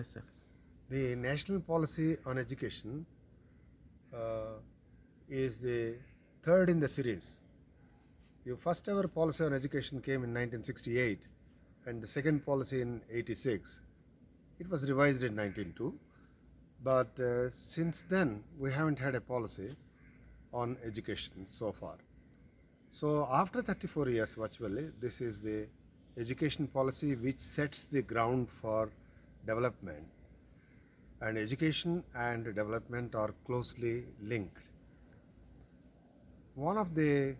Yes, sir. The national policy on education is the third in the series. The first ever policy on education came in 1968 and the second policy in 86. It was revised in 1902, but since then we haven't had a policy on education so far. So after 34 years virtually, this is the education policy which sets the ground for development, and education and development are closely linked. One of the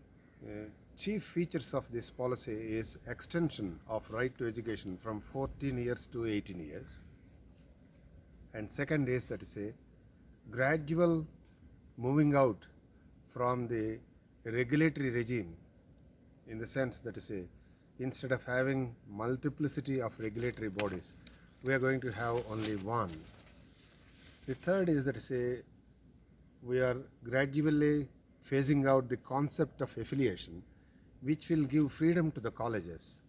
chief features of this policy is extension of right to education from 14 years to 18 years. And second is that is a gradual moving out from the regulatory regime, in the sense that is a, instead of having multiplicity of regulatory bodies, we are going to have only one. The third is that is a, we are gradually phasing out the concept of affiliation, which will give freedom to the colleges,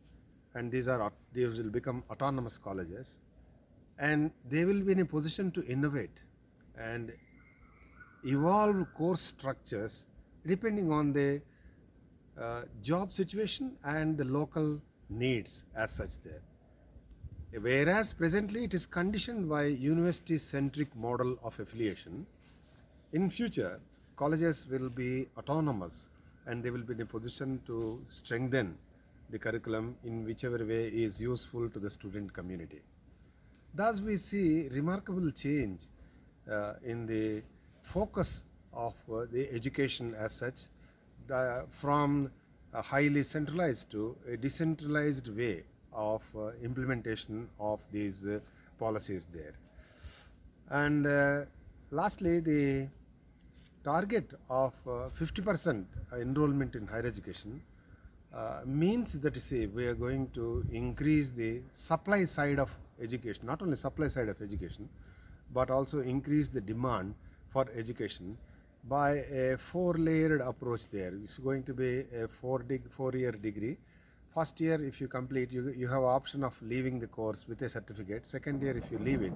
and these will become autonomous colleges, and they will be in a position to innovate and evolve course structures depending on the job situation and the local needs as such there. Whereas presently it is conditioned by university-centric model of affiliation, in future colleges will be autonomous and they will be in a position to strengthen the curriculum in whichever way is useful to the student community. Thus we see remarkable change in the focus of the education as such, from a highly centralized to a decentralized way of implementation of these policies there. And lastly, the target of 50% enrollment in higher education means that we are going to increase the supply side of education, not only supply side of education, but also increase the demand for education by a four-layered approach there. It's going to be a four-year degree. First year, if you complete, you have option of leaving the course with a certificate. Second year, if you leave it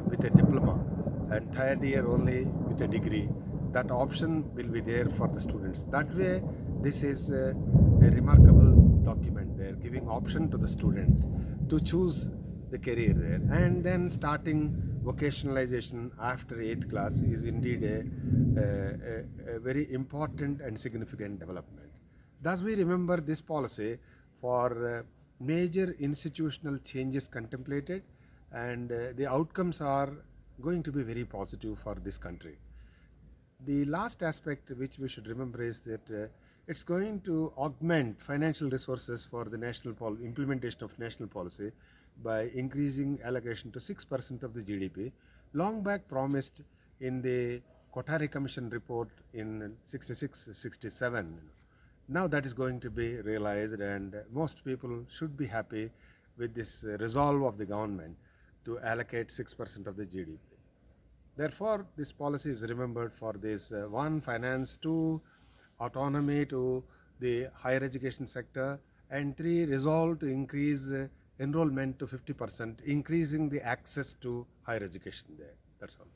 with a diploma, and third year only with a degree. That option will be there for the students. That way, this is a remarkable document there, giving option to the student to choose the career there. And then starting vocationalization after 8th class is indeed a very important and significant development. Thus we remember this policy for major institutional changes contemplated, and the outcomes are going to be very positive for this country. The last aspect which we should remember is that it's going to augment financial resources for the national implementation of national policy by increasing allocation to 6% of the GDP, long back promised in the Kothari Commission report in 66-67. Now that is going to be realized, and most people should be happy with this resolve of the government to allocate 6% of the GDP. Therefore, this policy is remembered for this one, finance, two, autonomy to the higher education sector, and three, resolve to increase enrollment to 50%, increasing the access to higher education there. That's all.